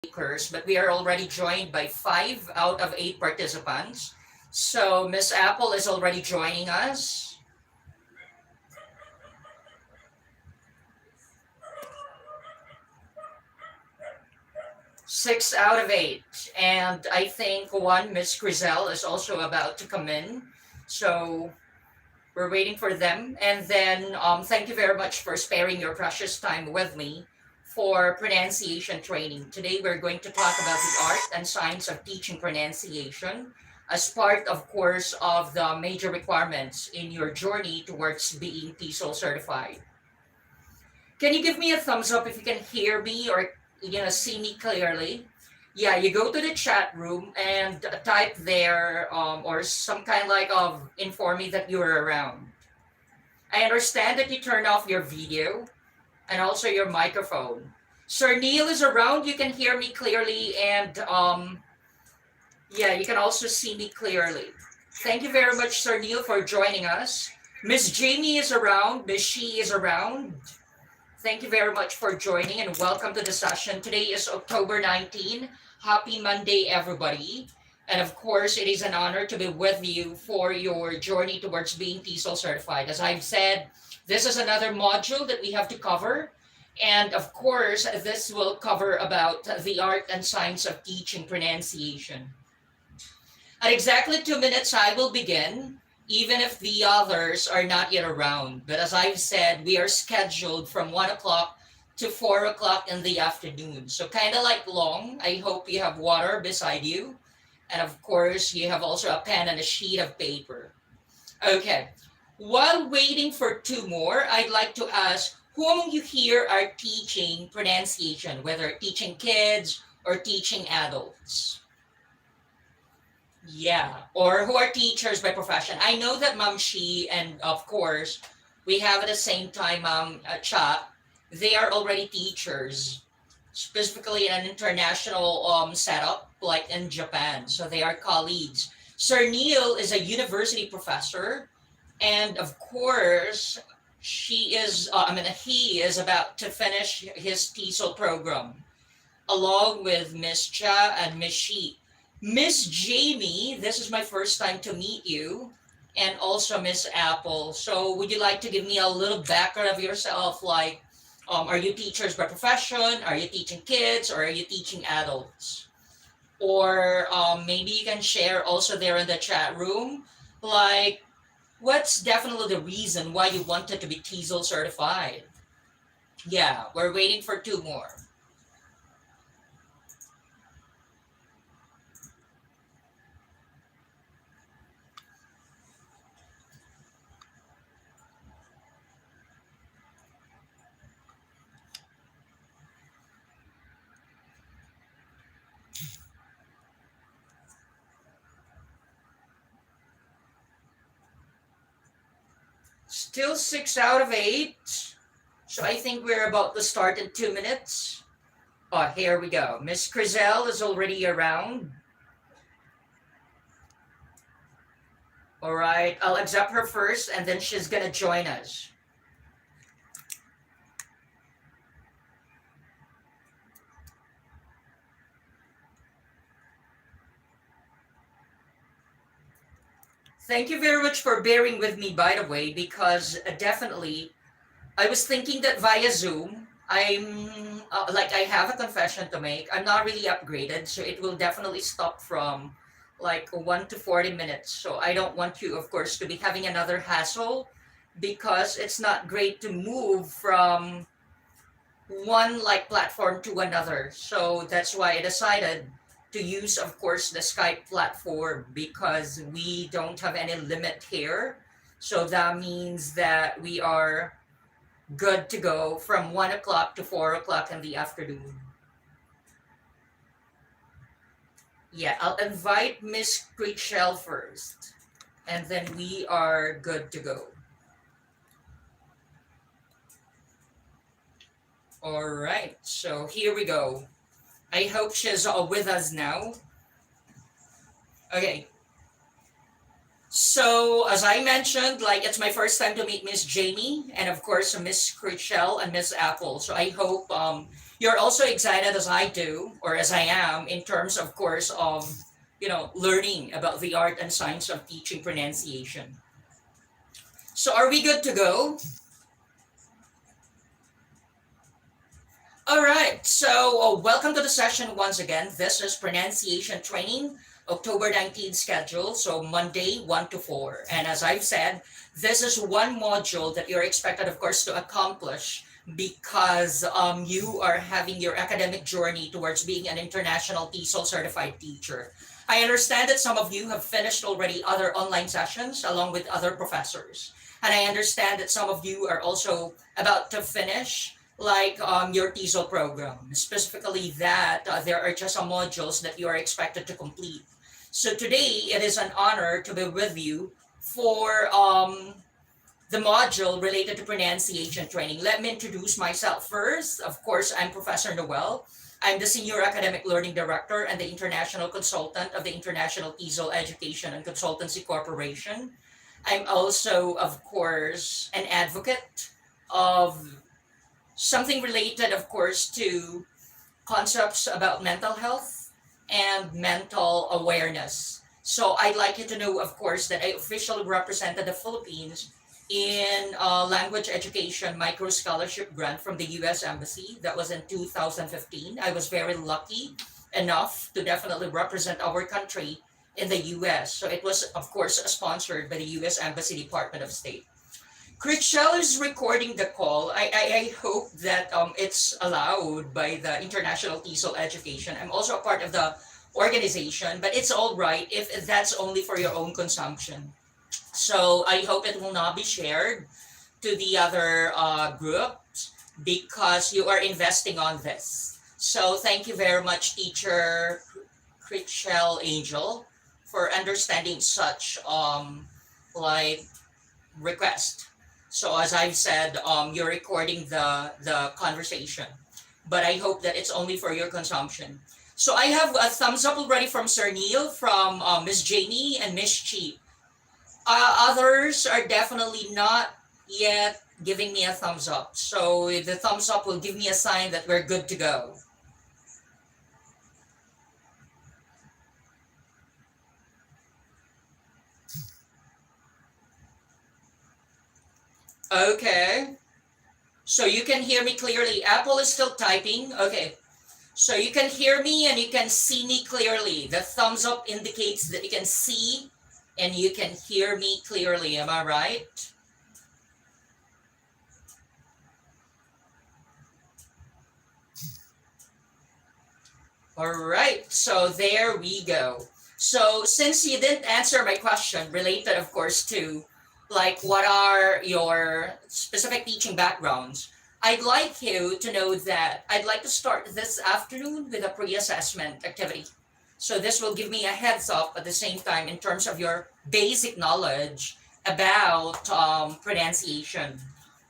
speakers, but we are already joined by 5 out of 8 participants. So Miss Apple is already joining us. 6 out of 8. And I think one, Miss Griselle, is also about to come in. So we're waiting for them. And then thank you very much for sparing your precious time with me for pronunciation training. Today we're going to talk about the art and science of teaching pronunciation as part, of course, of the major requirements in your journey towards being TESOL certified. Can you give me a thumbs up if you can hear me or see me clearly? Yeah, you go to the chat room and type there or some kind like of inform me that you're around. I understand that you turned off your video and also your microphone. Sir Neil is around. You can hear me clearly and yeah, you can also see me clearly. Thank you very much, Sir Neil, for joining us. Miss Jamie is around. Miss She is around. Thank you very much for joining and welcome to the session. Today is October 19. Happy Monday, everybody. And of course, it is an honor to be with you for your journey towards being TESOL certified. As I've said, this is another module that we have to cover. And of course, this will cover about the art and science of teaching pronunciation. At exactly 2 minutes, I will begin, even if the others are not yet around. But as I've said, we are scheduled from 1 o'clock to 4 o'clock in the afternoon. So kind of like long. I hope you have water beside you. And of course, you have also a pen and a sheet of paper. Okay. While waiting for 2 more, I'd like to ask, who among you here are teaching pronunciation, whether teaching kids or teaching adults? Yeah, or who are teachers by profession. I know that Ma'am Shi and of course we have at the same time Cha, they are already teachers, specifically in an international setup like in Japan. So they are colleagues. Sir Neil is a university professor, and of course he is about to finish his TESOL program along with Miss Cha and Miss Shi. Miss Jamie, this is my first time to meet you, and also Miss Apple. So would you like to give me a little background of yourself? Like, are you teachers by profession? Are you teaching kids or are you teaching adults? Or maybe you can share also there in the chat room, like, what's definitely the reason why you wanted to be TESOL certified? Yeah, we're waiting for 2 more. Still 6 out of 8. So I think we're about to start in 2 minutes. Oh, here we go. Miss Griselle is already around. All right, I'll accept her first and then she's gonna join us. Thank you very much for bearing with me, by the way, because definitely I was thinking that via Zoom, I have a confession to make. I'm not really upgraded, so it will definitely stop from like 1 to 40 minutes. So I don't want you, of course, to be having another hassle because it's not great to move from one like platform to another. So that's why I decided to use, of course, the Skype platform because we don't have any limit here. So that means that we are good to go from 1 o'clock to 4 o'clock in the afternoon. Yeah, I'll invite Miss Preassessment first, and then we are good to go. All right, so here we go. I hope she's with us now. Okay. So as I mentioned, like it's my first time to meet Miss Jamie and of course Miss Preassessment and Miss Apple. So I hope you're also excited as I do, or as I am, in terms, of course, of learning about the art and science of teaching pronunciation. So, are we good to go? All right. So, welcome to the session once again. This is pronunciation training, October 19th schedule. So, Monday 1 to 4. And as I've said, this is one module that you're expected, of course, to accomplish because you are having your academic journey towards being an international TESOL certified teacher. I understand that some of you have finished already other online sessions along with other professors. And I understand that some of you are also about to finish like your TESOL program, specifically that there are just some modules that you are expected to complete. So today it is an honor to be with you for the module related to pronunciation training. Let me introduce myself first. Of course, I'm Professor Noel. I'm the Senior Academic Learning Director and the International Consultant of the International TESOL Education and Consultancy Corporation. I'm also, of course, an advocate of something related, of course, to concepts about mental health and mental awareness. So I'd like you to know, of course, that I officially represented the Philippines in a language education micro scholarship grant from the US Embassy. That was in 2015. I was very lucky enough to definitely represent our country in the US. So it was, of course, sponsored by the US Embassy Department of State. Critchell is recording the call. I hope that it's allowed by the International TESOL Education. I'm also a part of the organization, but it's all right if that's only for your own consumption. So I hope it will not be shared to the other groups because you are investing on this. So thank you very much, Teacher Critchell Angel, for understanding such like request. So as I've said, you're recording the conversation, but I hope that it's only for your consumption. So I have a thumbs up already from Sir Neil, from Miss Jamie and Miss Cheap. Others are definitely not yet giving me a thumbs up. So the thumbs up will give me a sign that we're good to go. Okay. So you can hear me clearly. Apple is still typing. Okay. So you can hear me and you can see me clearly. The thumbs up indicates that you can see and you can hear me clearly. Am I right? All right. So there we go. So since you didn't answer my question related, of course, to like what are your specific teaching backgrounds, I'd like you to know that I'd like to start this afternoon with a pre-assessment activity. So this will give me a heads up at the same time in terms of your basic knowledge about pronunciation.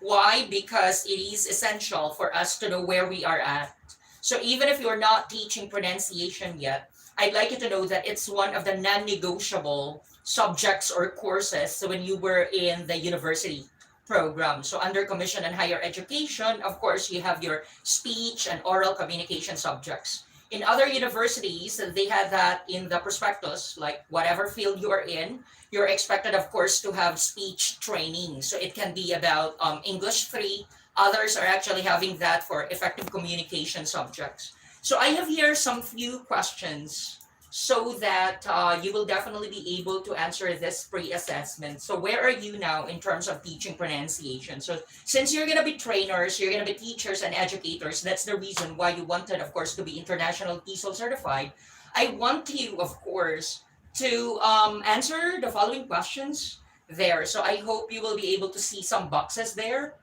Why? Because it is essential for us to know where we are at. So even if you're not teaching pronunciation yet, I'd like you to know that it's one of the non-negotiable subjects or courses so when you were in the university program. So under commission and higher education, of course, you have your speech and oral communication subjects. In other universities, they have that in the prospectus, like whatever field you are in, you're expected, of course, to have speech training. So it can be about English 3. Others are actually having that for effective communication subjects. So I have here some few questions so that you will definitely be able to answer this pre-assessment. So where are you now in terms of teaching pronunciation? So since you're going to be trainers, you're going to be teachers and educators, that's the reason why you wanted, of course, to be international TESOL certified. I want you, of course, to answer the following questions there. So I hope you will be able to see some boxes there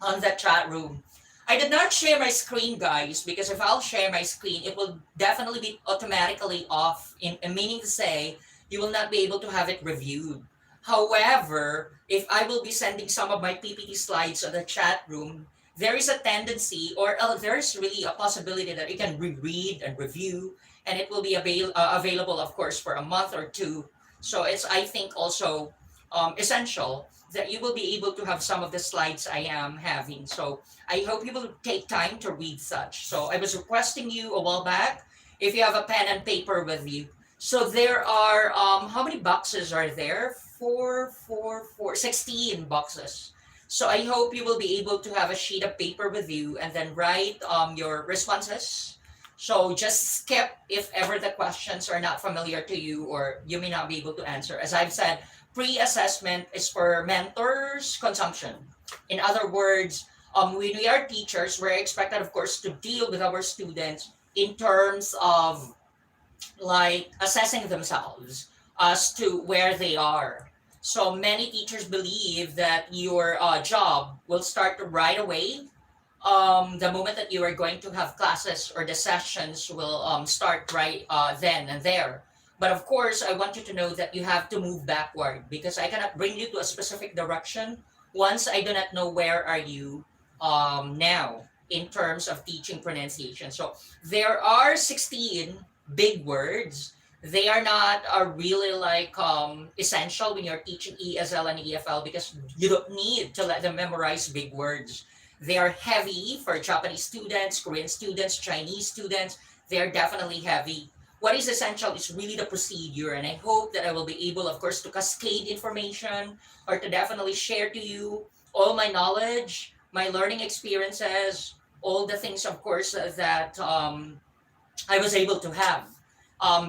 on the chat room. I did not share my screen, guys, because if I'll share my screen, it will definitely be automatically off, meaning to say you will not be able to have it reviewed. However, if I will be sending some of my PPT slides on the chat room, there is a tendency, or there's really a possibility that you can reread and review, and it will be available, of course, for a month or two. So it's, I think, also essential that you will be able to have some of the slides I am having. So I hope you will take time to read such. So I was requesting you a while back if you have a pen and paper with you. So there are, how many boxes are there? 16 boxes. So I hope you will be able to have a sheet of paper with you and then write your responses. So just skip if ever the questions are not familiar to you or you may not be able to answer. As I've said, pre-assessment is for mentors' consumption. In other words, when we are teachers, we're expected, of course, to deal with our students in terms of like assessing themselves as to where they are. So many teachers believe that your job will start right away. The moment that you are going to have classes or the sessions will start right then and there. But of course, I want you to know that you have to move backward because I cannot bring you to a specific direction once I do not know where are you now in terms of teaching pronunciation. So there are 16 big words. They are not really like essential when you're teaching ESL and EFL because you don't need to let them memorize big words. They are heavy for Japanese students, Korean students, Chinese students. They are definitely heavy. What is essential is really the procedure, and I hope that I will be able, of course, to cascade information or to definitely share to you all my knowledge, my learning experiences, all the things, of course, that I was able to have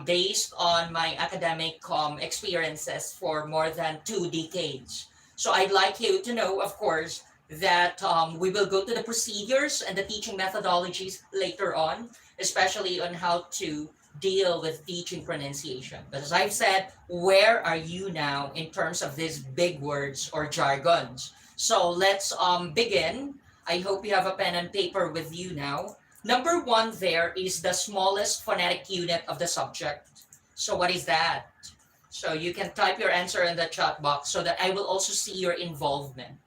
based on my academic experiences for more than 2 decades. So I'd like you to know, of course, that we will go to the procedures and the teaching methodologies later on, especially on how to deal with teaching pronunciation. But as I've said, where are you now in terms of these big words or jargons? So let's begin. I hope you have a pen and paper with you now. Number 1 there is the smallest phonetic unit of the subject. So what is that? So you can type your answer in the chat box so that I will also see your involvement.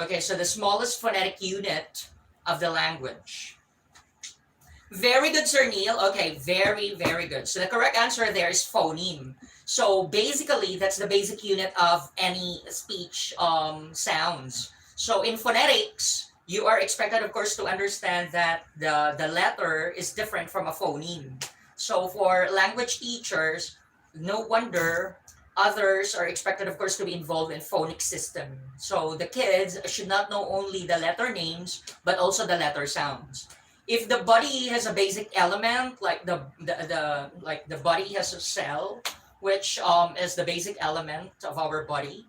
Okay, so the smallest phonetic unit of the language. Very good, Sir Neil. Okay, very, very good. So the correct answer there is phoneme. So basically, that's the basic unit of any speech sounds. So in phonetics, you are expected, of course, to understand that the letter is different from a phoneme. So for language teachers, no wonder others are expected, of course, to be involved in phonics system. So the kids should not know only the letter names, but also the letter sounds. If the body has a basic element, like the body has a cell, which is the basic element of our body,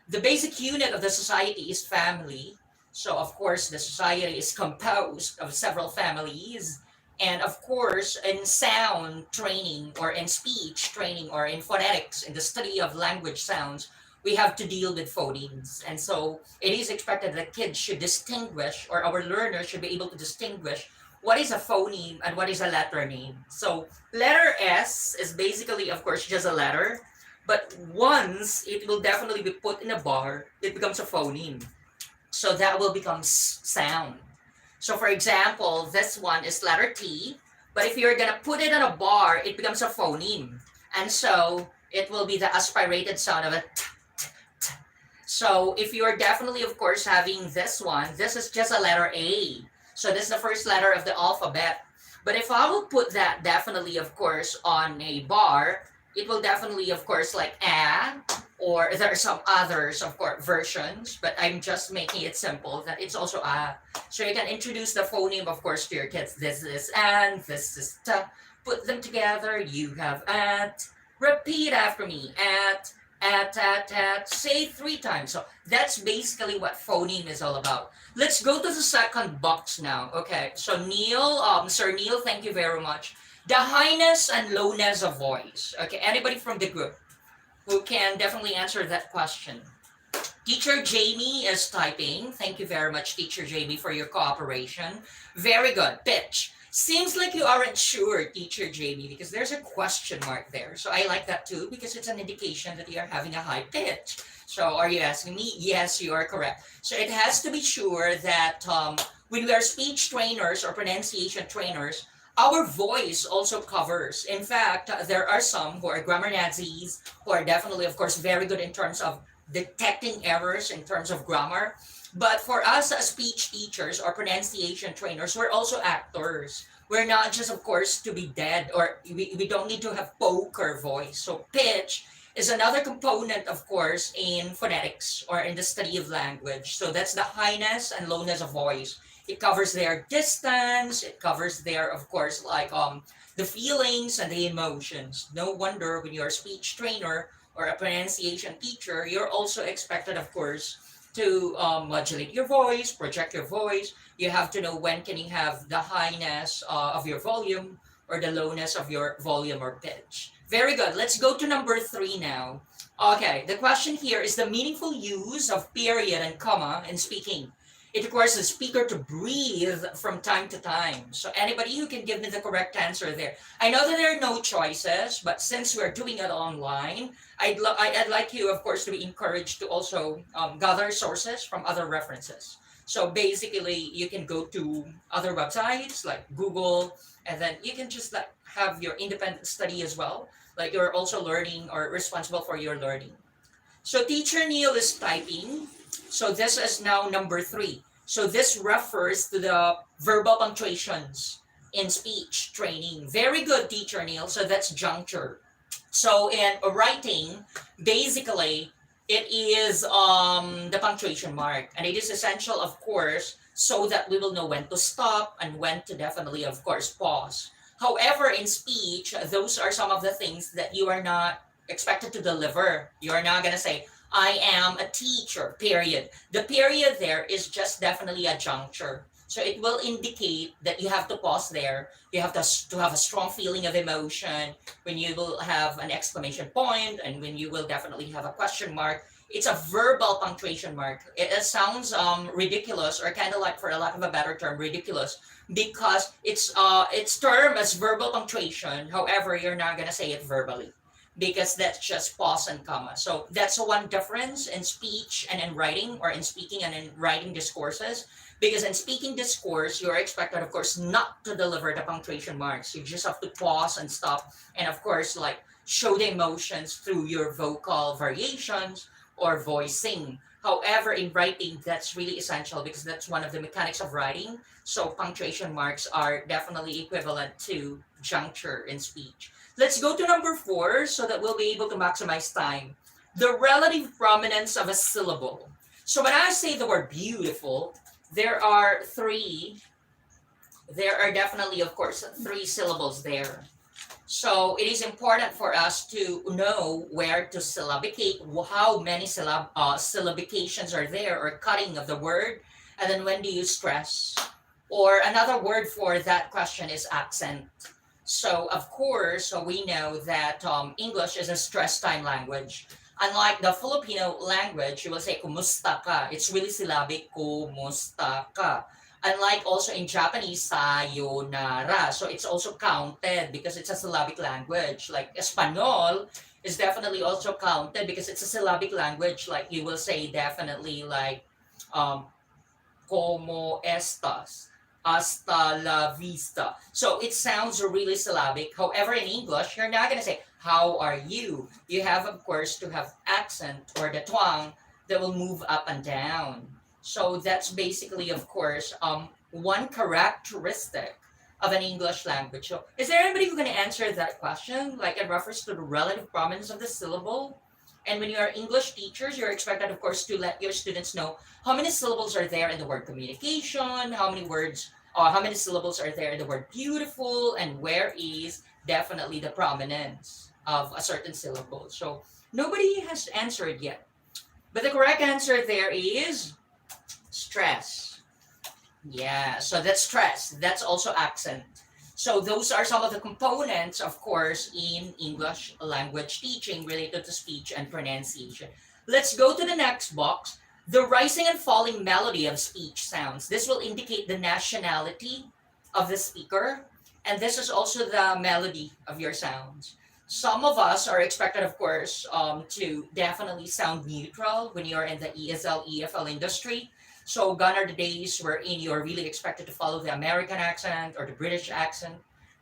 the basic unit of the society is family. So of course, the society is composed of several families. And of course, in sound training or in speech training or in phonetics, in the study of language sounds, we have to deal with phonemes. And so it is expected that kids should distinguish, or our learners should be able to distinguish what is a phoneme and what is a letter name. So letter S is basically, of course, just a letter. But once it will definitely be put in a bar, it becomes a phoneme. So that will become sound. So for example, this one is letter T, but if you're gonna put it on a bar, it becomes a phoneme. And so it will be the aspirated sound of a t, t, t. So if you're definitely, of course, having this one, this is just a letter A. So this is the first letter of the alphabet. But if I will put that definitely, of course, on a bar, it will definitely, of course, like A, or there are some others, of course, versions, but I'm just making it simple that it's also A. So you can introduce the phoneme, of course, to your kids. This is and, this is T. Put them together, you have at. Repeat after me, at, say 3 times. So that's basically what phoneme is all about. Let's go to the second box now. Okay, so Neil, Sir Neil, thank you very much. The highness and lowness of voice. Okay, anybody from the group who can definitely answer that question? Teacher Jamie is typing. Thank you very much, Teacher Jamie, for your cooperation. Very good. Pitch. Seems like you aren't sure, Teacher Jamie, because there's a question mark there. So I like that too, because it's an indication that you are having a high pitch. So are you asking me? Yes, you are correct. So it has to be sure that when we are speech trainers or pronunciation trainers, our voice also covers. In fact, there are some who are grammar Nazis who are definitely, of course, very good in terms of detecting errors in terms of grammar. But for us as speech teachers or pronunciation trainers, we're also actors. We're not just, of course, to be dead, or we don't need to have poker voice. So pitch is another component, of course, in phonetics or in the study of language. So that's the highness and lowness of voice. It covers their distance. It covers their, of course, like the feelings and the emotions. No wonder when you're a speech trainer or a pronunciation teacher, you're also expected, of course, to modulate your voice, project your voice. You have to know when can you have the highness of your volume or the lowness of your volume or pitch. Very good. Let's go to number 3 now. Okay, the question here is the meaningful use of period and comma in speaking. It requires the speaker to breathe from time to time. So anybody who can give me the correct answer there. I know that there are no choices, but since we're doing it online, I'd like you, of course, to be encouraged to also gather sources from other references. So basically, you can go to other websites like Google, and then you can just like have your independent study as well. Like you're also learning or responsible for your learning. So teacher Neil is typing. So this is now number 3. So this refers to the verbal punctuations in speech training. Very good, teacher Neil. So that's juncture. So in writing, basically, it is the punctuation mark. And it is essential, of course, so that we will know when to stop and when to definitely, of course, pause. However, in speech, those are some of the things that you are not expected to deliver. You are not going to say, I am a teacher, period. The period there is just definitely a juncture. So it will indicate that you have to pause there. You have to have a strong feeling of emotion when you will have an exclamation point and when you will definitely have a question mark. It's a verbal punctuation mark. It sounds ridiculous, or kind of like, for a lack of a better term, ridiculous, because it's termed as verbal punctuation. However, you're not gonna say it verbally, because that's just pause and comma. So that's one difference in speech and in writing, or in speaking and in writing discourses. Because in speaking discourse, you're expected, of course, not to deliver the punctuation marks. You just have to pause and stop, and of course, like show the emotions through your vocal variations or voicing. However, in writing, that's really essential because that's one of the mechanics of writing. So punctuation marks are definitely equivalent to juncture in speech. Let's go to number 4 so that we'll be able to maximize time. The relative prominence of a syllable. So when I say the word beautiful, there are definitely, of course, 3 syllables there. So it is important for us to know where to syllabicate, how many syllabications are there, or cutting of the word, and then when do you stress. Or another word for that question is accent. So of course, so we know that English is a stress time language. Unlike the Filipino language, you will say kumusta ka. It's really syllabic, kumusta ka. Unlike also in Japanese, sayonara. So it's also counted because it's a syllabic language. Like Espanol is definitely also counted because it's a syllabic language. Like you will say definitely like como estas, hasta la vista. So it sounds really syllabic. However, in English, you're not going to say, how are you? You have, of course, to have accent or the twang that will move up and down. So that's basically, of course, one characteristic of an English language. So is there anybody who can answer that question? Like in reference to the relative prominence of the syllable? And when you are English teachers, you're expected, of course, to let your students know how many syllables are there in the word communication, how many syllables are there in the word beautiful, and where is definitely the prominence of a certain syllable. So nobody has answered yet. But the correct answer there is stress. Yeah, so that's stress. That's also accent. So those are some of the components, of course, in English language teaching related to speech and pronunciation. Let's go to the next box. The rising and falling melody of speech sounds. This will indicate the nationality of the speaker, and this is also the melody of your sounds. Some of us are expected, of course, to definitely sound neutral when you're in the ESL, EFL industry. So gone are the days wherein you're really expected to follow the American accent or the British accent.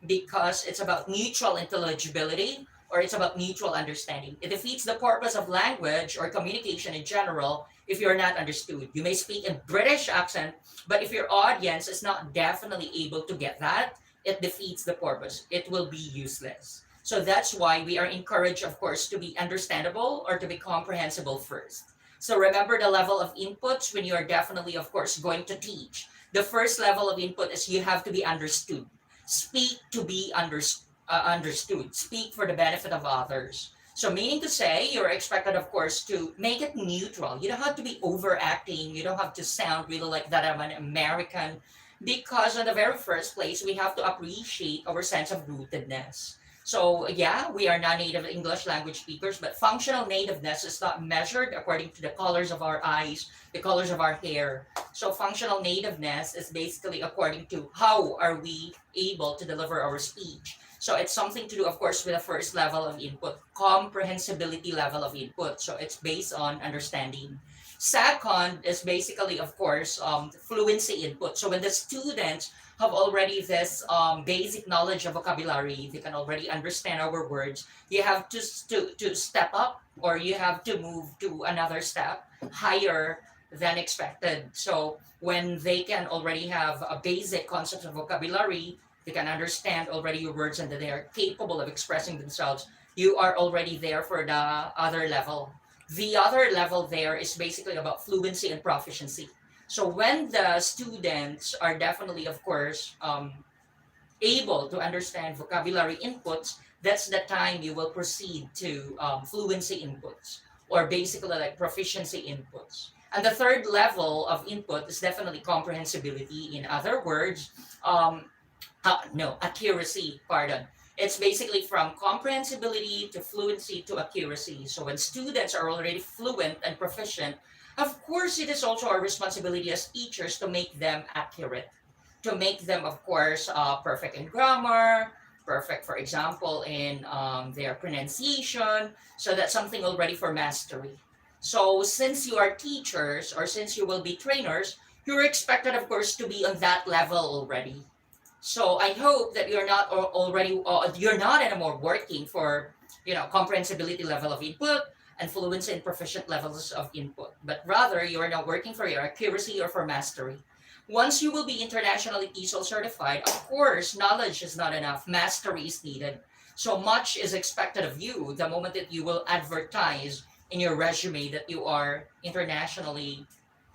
because it's about mutual intelligibility or it's about mutual understanding. It defeats the purpose of language or communication in general if you're not understood. You may speak in British accent, but if your audience is not definitely able to get that, it defeats the purpose. It will be useless. So that's why we are encouraged, of course, to be understandable or to be comprehensible first. So remember the level of inputs when you are definitely, of course, going to teach. The first level of input is you have to be understood. Speak to be understood. Speak for the benefit of others. So meaning to say, you're expected, of course, to make it neutral. You don't have to be overacting. You don't have to sound really like that I'm an American. Because in the very first place, we have to appreciate our sense of rootedness. So yeah, we are non-native English language speakers, but functional nativeness is not measured according to the colors of our eyes, the colors of our hair. So functional nativeness is basically according to how are we able to deliver our speech. So it's something to do, of course, with the first level of input, comprehensibility level of input. So it's based on understanding. Second is basically, of course, fluency input. So when the students have already this basic knowledge of vocabulary, they can already understand our words. You have to step up, or you have to move to another step higher than expected. So when they can already have a basic concept of vocabulary, they can understand already your words and that they are capable of expressing themselves. You are already there for the other level. The other level there is basically about fluency and proficiency. So when the students are definitely, of course, able to understand vocabulary inputs, that's the time you will proceed to fluency inputs, or basically like proficiency inputs. And the third level of input is definitely comprehensibility. In other words, no, accuracy, pardon. It's basically from comprehensibility to fluency to accuracy. So when students are already fluent and proficient, of course, it is also our responsibility as teachers to make them accurate, to make them, of course, perfect in grammar, perfect, for example, in their pronunciation. So that's something already for mastery. So since you are teachers or since you will be trainers, you're expected, of course, to be on that level already. So I hope that you're not already you're not anymore working for comprehensibility level of input and fluency and proficient levels of input, but rather you are now working for your accuracy or for mastery. Once you will be internationally TESOL certified, of course, knowledge is not enough. Mastery is needed. So much is expected of you the moment that you will advertise in your resume that you are internationally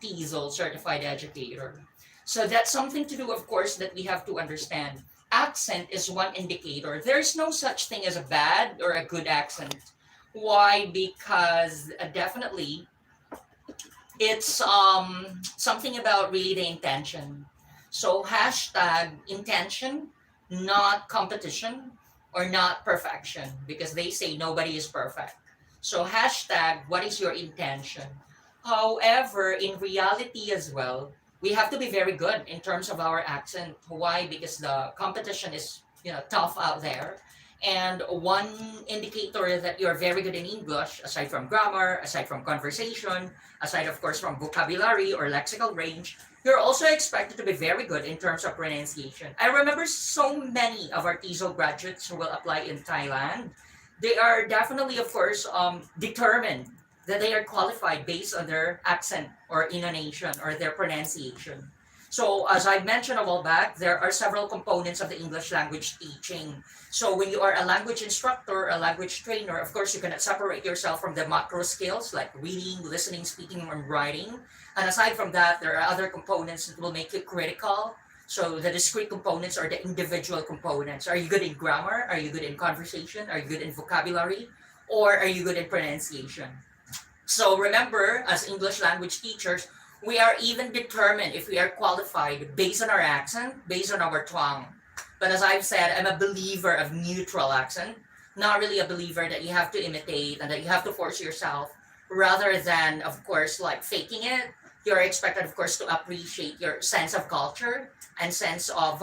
TESOL certified educator. So that's something to do, of course, that we have to understand. Accent is one indicator. There's no such thing as a bad or a good accent. Why? Because definitely it's something about really the intention. So hashtag intention, not competition or not perfection, because they say nobody is perfect. So hashtag what is your intention? However, in reality as well, we have to be very good in terms of our accent. Why? Because the competition is tough out there. And one indicator that you're very good in English, aside from grammar, aside from conversation, aside of course from vocabulary or lexical range, you're also expected to be very good in terms of pronunciation. I remember so many of our TESOL graduates who will apply in Thailand. They are definitely, of course, determined that they are qualified based on their accent or intonation or their pronunciation. So as I mentioned a while back, there are several components of the English language teaching. So when you are a language instructor, a language trainer, of course, you cannot separate yourself from the macro skills like reading, listening, speaking, and writing. And aside from that, there are other components that will make you critical. So the discrete components are the individual components. Are you good in grammar? Are you good in conversation? Are you good in vocabulary? Or are you good in pronunciation? So remember, as English language teachers, we are even determined if we are qualified based on our accent, based on our twang. But as I've said, I'm a believer of neutral accent, not really a believer that you have to imitate and that you have to force yourself, rather than, of course, like faking it. You're expected, of course, to appreciate your sense of culture and sense of,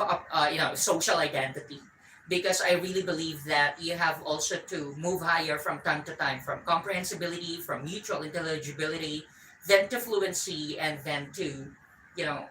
social identity. Because I really believe that you have also to move higher from time to time, from comprehensibility, from mutual intelligibility, then to fluency, and then to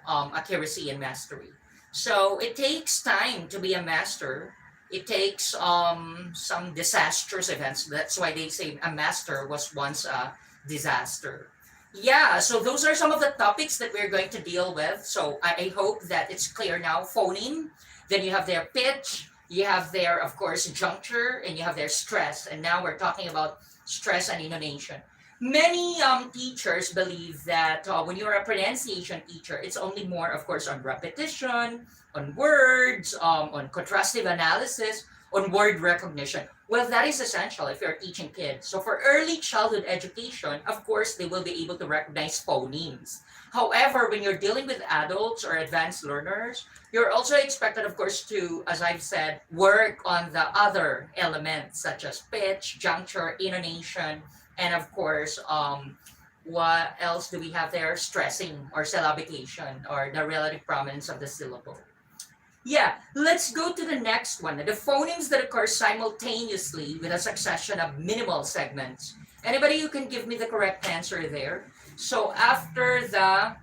accuracy and mastery. So it takes time to be a master. It takes some disastrous events. That's why they say a master was once a disaster. Yeah, so those are some of the topics that we're going to deal with. So I hope that it's clear now. Phoneme, then you have their pitch, you have their, of course, juncture, and you have their stress. And now we're talking about stress and intonation. Many teachers believe that when you're a pronunciation teacher, it's only more, of course, on repetition, on words, on contrastive analysis, on word recognition. Well, that is essential if you're teaching kids. So for early childhood education, of course, they will be able to recognize phonemes. However, when you're dealing with adults or advanced learners, you're also expected, of course, to, as I've said, work on the other elements such as pitch, juncture, intonation, and of course, what else do we have there? Stressing or syllabication or the relative prominence of the syllable. Yeah, let's go to the next one. The phonemes that occur simultaneously with a succession of minimal segments. Anybody who can give me the correct answer there? So after the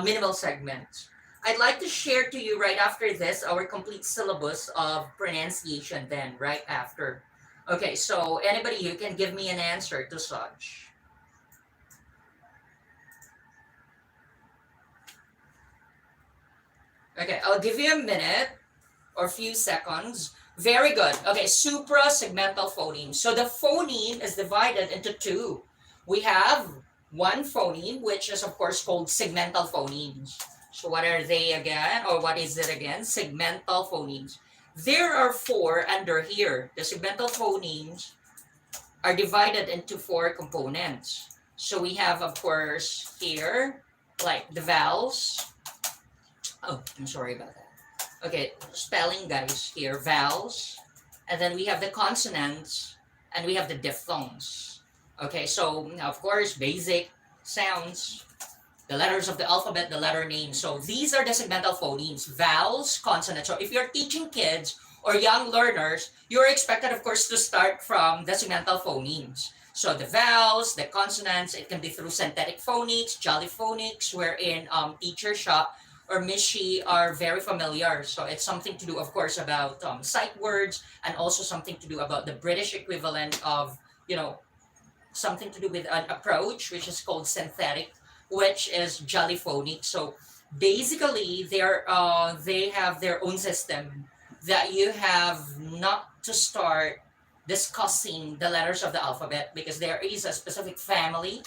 minimal segments, I'd like to share to you right after this our complete syllabus of pronunciation then, right after. Okay, so anybody who can give me an answer to such. Okay, I'll give you a minute or few seconds. Very good. Okay, suprasegmental phoneme. So the phoneme is divided into two. We have one phoneme, which is of course called segmental phonemes. So what are they again? Or what is it again? Segmental phonemes. There are four under here. The segmental phonemes are divided into four components. So we have, of course, here, like the vowels. Oh, I'm sorry about that. Okay, spelling guys here, vowels. And then we have the consonants, and we have the diphthongs. Okay, so of course, basic sounds, the letters of the alphabet, the letter name. So these are the segmental phonemes, vowels, consonants. So if you're teaching kids or young learners, you're expected, of course, to start from the segmental phonemes. So the vowels, the consonants, it can be through synthetic phonics, jolly phonics, wherein teacher shop or Miss She are very familiar. So it's something to do, of course, about sight words, and also something to do about the British equivalent of, something to do with an approach, which is called synthetic, which is jollyphonic. So basically, they have their own system that you have not to start discussing the letters of the alphabet because there is a specific family,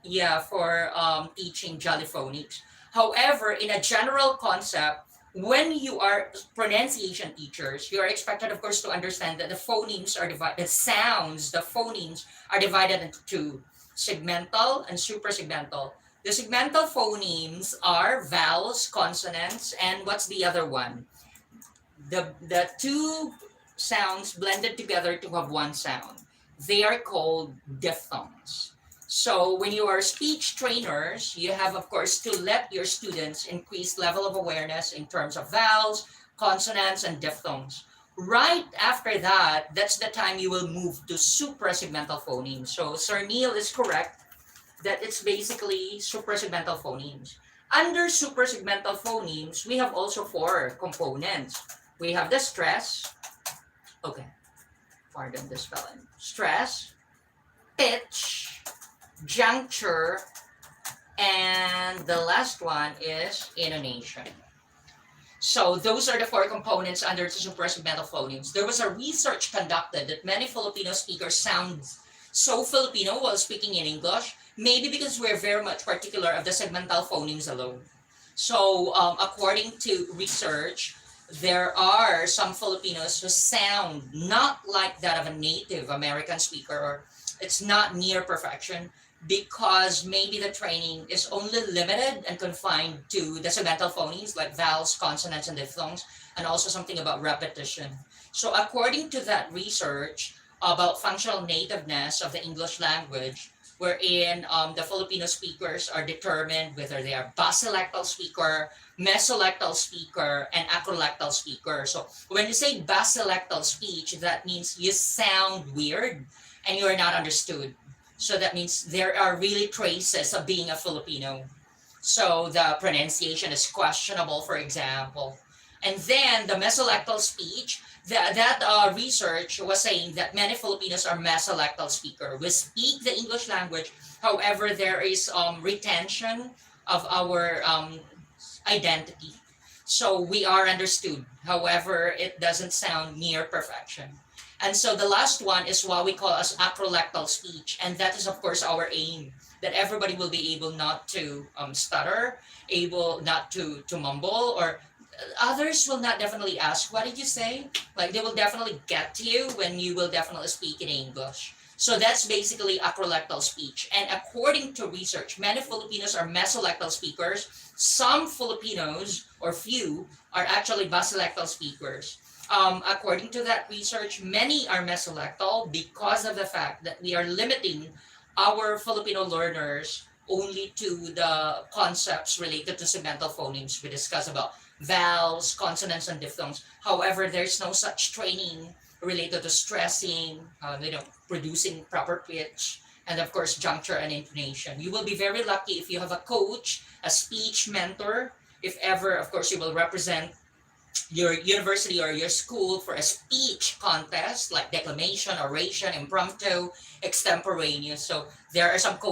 yeah, for teaching jollyphonics. However, in a general concept, when you are pronunciation teachers, you are expected, of course, to understand that the phonemes are divided, the sounds, the phonemes are divided into two, segmental and suprasegmental. The segmental phonemes are vowels, consonants, and what's the other one? The two sounds blended together to have one sound. They are called diphthongs. So when you are speech trainers, you have, of course, to let your students increase level of awareness in terms of vowels, consonants, and diphthongs. Right after that, that's the time you will move to suprasegmental phonemes. So Sir Neil is correct that it's basically suprasegmental phonemes. Under suprasegmental phonemes, we have also four components. We have the stress. Okay, pardon the spelling. Stress, pitch, juncture, and the last one is intonation. So those are the four components under the suprasegmental phonemes. There was a research conducted that many Filipino speakers sound so Filipino while speaking in English, maybe because we're very much particular of the segmental phonemes alone. So according to research, there are some Filipinos who sound not like that of a native American speaker, or it's not near perfection, because maybe the training is only limited and confined to the segmental phonemes like vowels, consonants, and diphthongs, and also something about repetition. So according to that research about functional nativeness of the English language, wherein the Filipino speakers are determined whether they are basilectal speaker, mesolectal speaker, and acrolectal speaker. So when you say basilectal speech, that means you sound weird and you are not understood. So that means there are really traces of being a Filipino. So the pronunciation is questionable, for example. And then the mesolectal speech, that research was saying that many Filipinos are mesolectal speaker. We speak the English language, however, there is retention of our identity. So we are understood, however, it doesn't sound near perfection. And so the last one is what we call as acrolectal speech, and that is of course our aim, that everybody will be able not to stutter, able not to mumble, or others will not definitely ask, what did you say? Like they will definitely get to you when you will definitely speak in English. So that's basically acrolectal speech. And according to research, many Filipinos are mesolectal speakers. Some Filipinos, or few, are actually basilectal speakers. According to that research, many are mesolectal because of the fact that we are limiting our Filipino learners only to the concepts related to segmental phonemes. We discuss about vowels, consonants, and diphthongs. However, there's no such training related to stressing, producing proper pitch, and of course, juncture and intonation. You will be very lucky if you have a coach, a speech mentor. If ever, of course, you will represent your university or your school for a speech contest like declamation, oration, impromptu, extemporaneous. So there are some